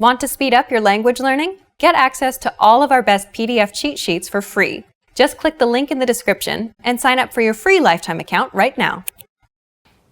Want to speed up your language learning? Get access to all of our best PDF cheat sheets for free. Just click the link in the description and sign up for your free lifetime account right now.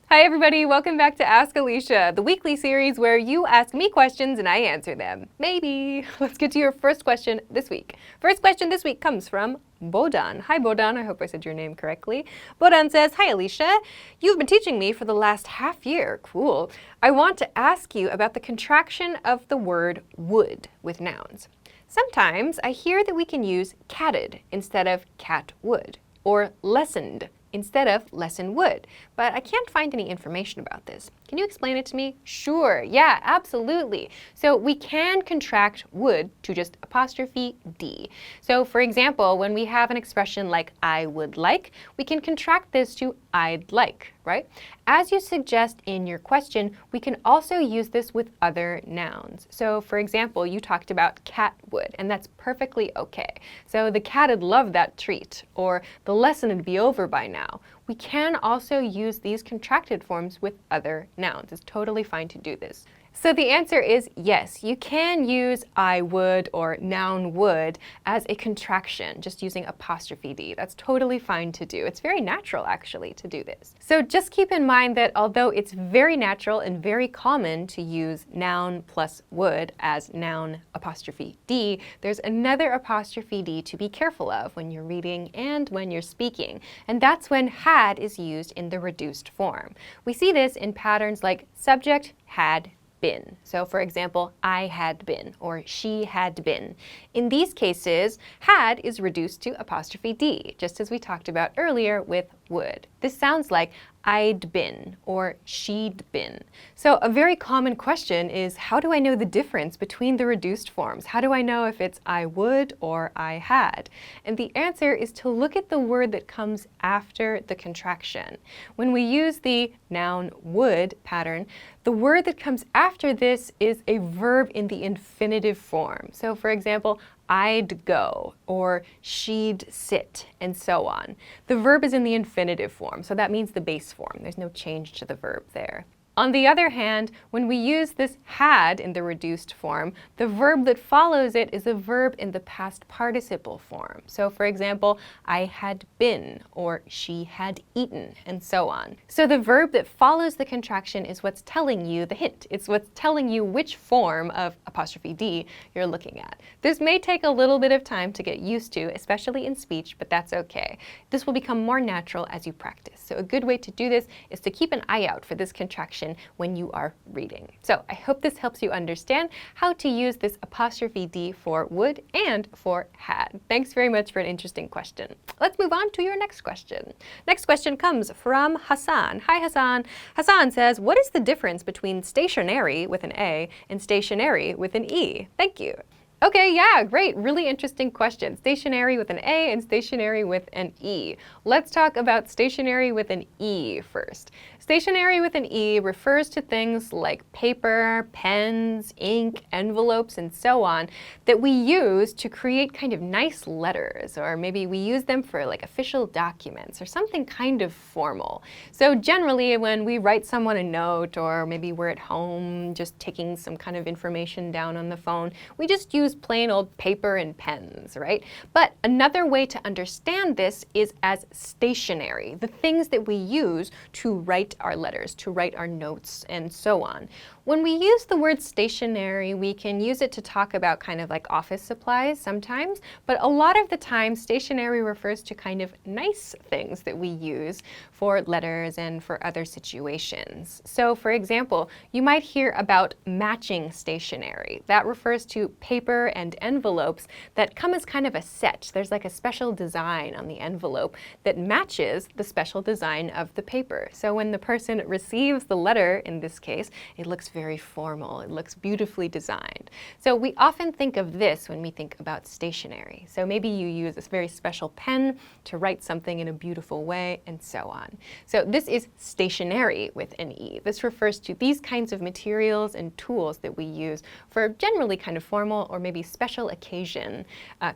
Hi everybody, welcome back to Ask Alicia, the weekly series where you ask me questions and I answer them. Maybe. Let's get to your first question this week. First question this week comes from Bodan. Hi Bodan, I hope I said your name correctly. Bodan says, "Hi Alicia, you've been teaching me for the last half year. Cool. I want to ask you about the contraction of the word would with nouns. Sometimes I hear that we can use catted instead of cat would, or lessened instead of lesson would, but I can't find any information about this. Can you explain it to me?" Sure, yeah, absolutely. So we can contract would to just apostrophe D. So for example, when we have an expression like I would like, we can contract this to I'd like, right? As you suggest in your question, we can also use this with other nouns. So for example, you talked about cat would, and that's perfectly okay. So the cat'd love that treat, or the lesson would be over by now. We can also use these contracted forms with other nouns. It's totally fine to do this. So the answer is yes, you can use I would or noun would as a contraction, just using apostrophe D. That's totally fine to do. It's very natural, actually, to do this. So just keep in mind that although it's very natural and very common to use noun plus would as noun apostrophe D, there's another apostrophe D to be careful of when you're reading and when you're speaking. And that's when had is used in the reduced form. We see this in patterns like subject, had, been. So for example, I had been or she had been. In these cases, had is reduced to apostrophe D, just as we talked about earlier with would. This sounds like I'd been or she'd been. So a very common question is, how do I know the difference between the reduced forms? How do I know if it's I would or I had? And the answer is to look at the word that comes after the contraction. When we use the noun would pattern, the word that comes after this is a verb in the infinitive form. So for example, I'd go, or she'd sit, and so on. The verb is in the infinitive form, so that means the base form. There's no change to the verb there. On the other hand, when we use this had in the reduced form, the verb that follows it is a verb in the past participle form. So for example, I had been, or she had eaten, and so on. So the verb that follows the contraction is what's telling you the hint. It's what's telling you which form of apostrophe D you're looking at. This may take a little bit of time to get used to, especially in speech, but that's okay. This will become more natural as you practice. So a good way to do this is to keep an eye out for this contraction when you are reading. So I hope this helps you understand how to use this apostrophe D for would and for had. Thanks very much for an interesting question. Let's move on to your next question. Next question comes from Hassan. Hi Hassan. Hassan says, what is the difference between stationary with an A and stationary with an E? Thank you. Okay, yeah, great. Really interesting question. Stationary with an A and stationary with an E. Let's talk about stationary with an E first. Stationary with an E refers to things like paper, pens, ink, envelopes, and so on that we use to create kind of nice letters, or maybe we use them for like official documents or something kind of formal. So generally when we write someone a note, or maybe we're at home just taking some kind of information down on the phone, we just use plain old paper and pens, right? But another way to understand this is as stationary, the things that we use to write our letters, to write our notes, and so on. When we use the word stationary, we can use it to talk about kind of like office supplies sometimes, but a lot of the time stationary refers to kind of nice things that we use for letters and for other situations. So for example, you might hear about matching stationery. That refers to paper and envelopes that come as kind of a set. There's like a special design on the envelope that matches the special design of the paper. So when the person receives the letter, in this case, it looks very formal. It looks beautifully designed. So we often think of this when we think about stationery. So maybe you use this very special pen to write something in a beautiful way, and so on. So this is stationary with an E. This refers to these kinds of materials and tools that we use for generally kind of formal or maybe special occasion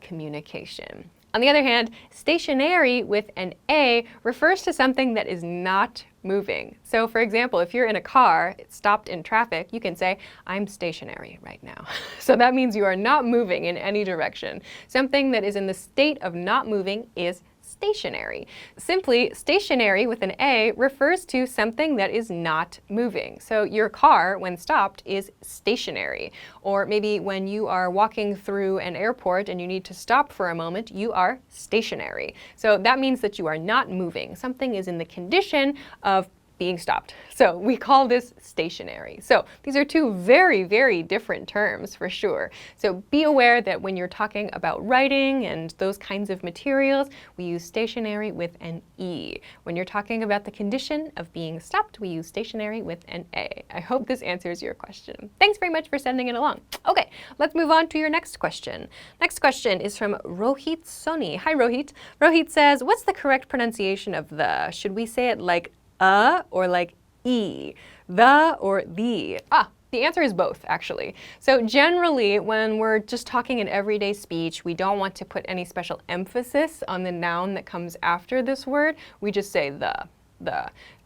communication. On the other hand, stationary with an A refers to something that is not moving. So for example, if you're in a car, stopped in traffic, you can say, I'm stationary right now. So that means you are not moving in any direction. Something that is in the state of not moving is stationary. Simply, stationary with an A refers to something that is not moving. So your car, when stopped, is stationary. Or maybe when you are walking through an airport and you need to stop for a moment, you are stationary. So that means that you are not moving. Something is in the condition of being stopped. So we call this stationary. So these are two very, very different terms for sure. So be aware that when you're talking about writing and those kinds of materials, we use stationary with an E. When you're talking about the condition of being stopped, we use stationary with an A. I hope this answers your question. Thanks very much for sending it along. Okay, let's move on to your next question. Next question is from Rohit Soni. Hi, Rohit. Rohit says, what's the correct pronunciation of the? Should we say it like or like E? The or the? The answer is both, actually. So generally, when we're just talking in everyday speech, we don't want to put any special emphasis on the noun that comes after this word. We just say the.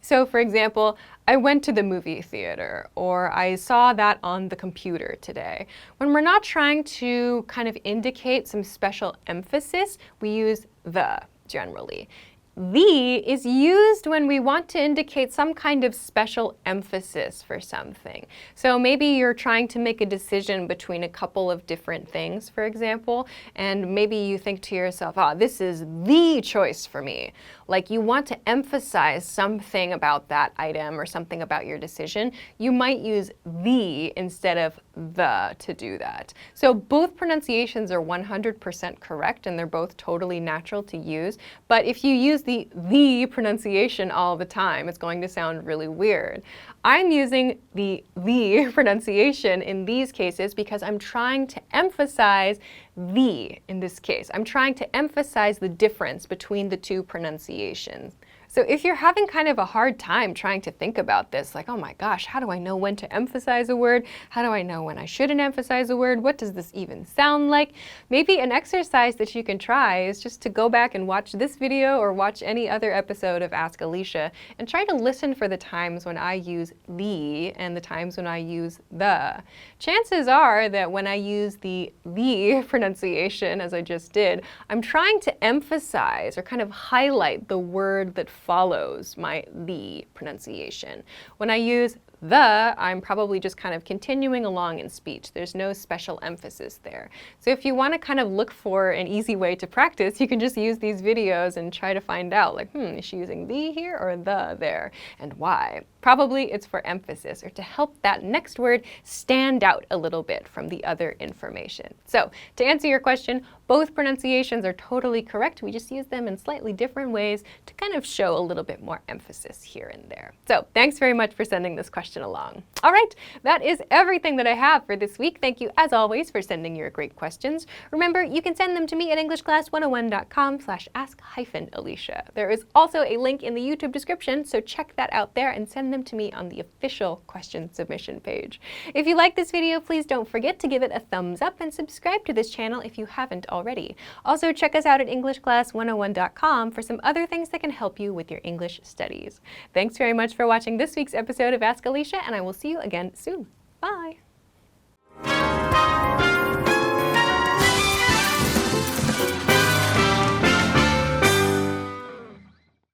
So for example, I went to the movie theater, or I saw that on the computer today. When we're not trying to kind of indicate some special emphasis, we use the generally. The is used when we want to indicate some kind of special emphasis for something. So maybe you're trying to make a decision between a couple of different things, for example, and maybe you think to yourself, this is the choice for me. Like you want to emphasize something about that item or something about your decision, you might use the instead of the to do that. So both pronunciations are 100% correct and they're both totally natural to use, but if you use the pronunciation all the time, it's going to sound really weird. I'm using the pronunciation in these cases because I'm trying to emphasize the in this case. I'm trying to emphasize the difference between the two pronunciations. So if you're having kind of a hard time trying to think about this, like, oh my gosh, how do I know when to emphasize a word? How do I know when I shouldn't emphasize a word? What does this even sound like? Maybe an exercise that you can try is just to go back and watch this video or watch any other episode of Ask Alicia and try to listen for the times when I use the and the times when I use the. Chances are that when I use the pronunciation, as I just did, I'm trying to emphasize or kind of highlight the word that follows my the pronunciation. When I use the, I'm probably just kind of continuing along in speech. There's no special emphasis there. So if you want to kind of look for an easy way to practice, you can just use these videos and try to find out, like, is she using the here or the there, and why? Probably it's for emphasis or to help that next word stand out a little bit from the other information. So to answer your question, both pronunciations are totally correct. We just use them in slightly different ways to kind of show a little bit more emphasis here and there. So thanks very much for sending this question along. All right, that is everything that I have for this week. Thank you, as always, for sending your great questions. Remember, you can send them to me at EnglishClass101.com/ask-Alicia. There is also a link in the YouTube description, so check that out there and send them to me on the official question submission page. If you like this video, please don't forget to give it a thumbs up and subscribe to this channel if you haven't already. Also, check us out at EnglishClass101.com for some other things that can help you with your English studies. Thanks very much for watching this week's episode of Ask Alicia, and I will see you again soon. Bye!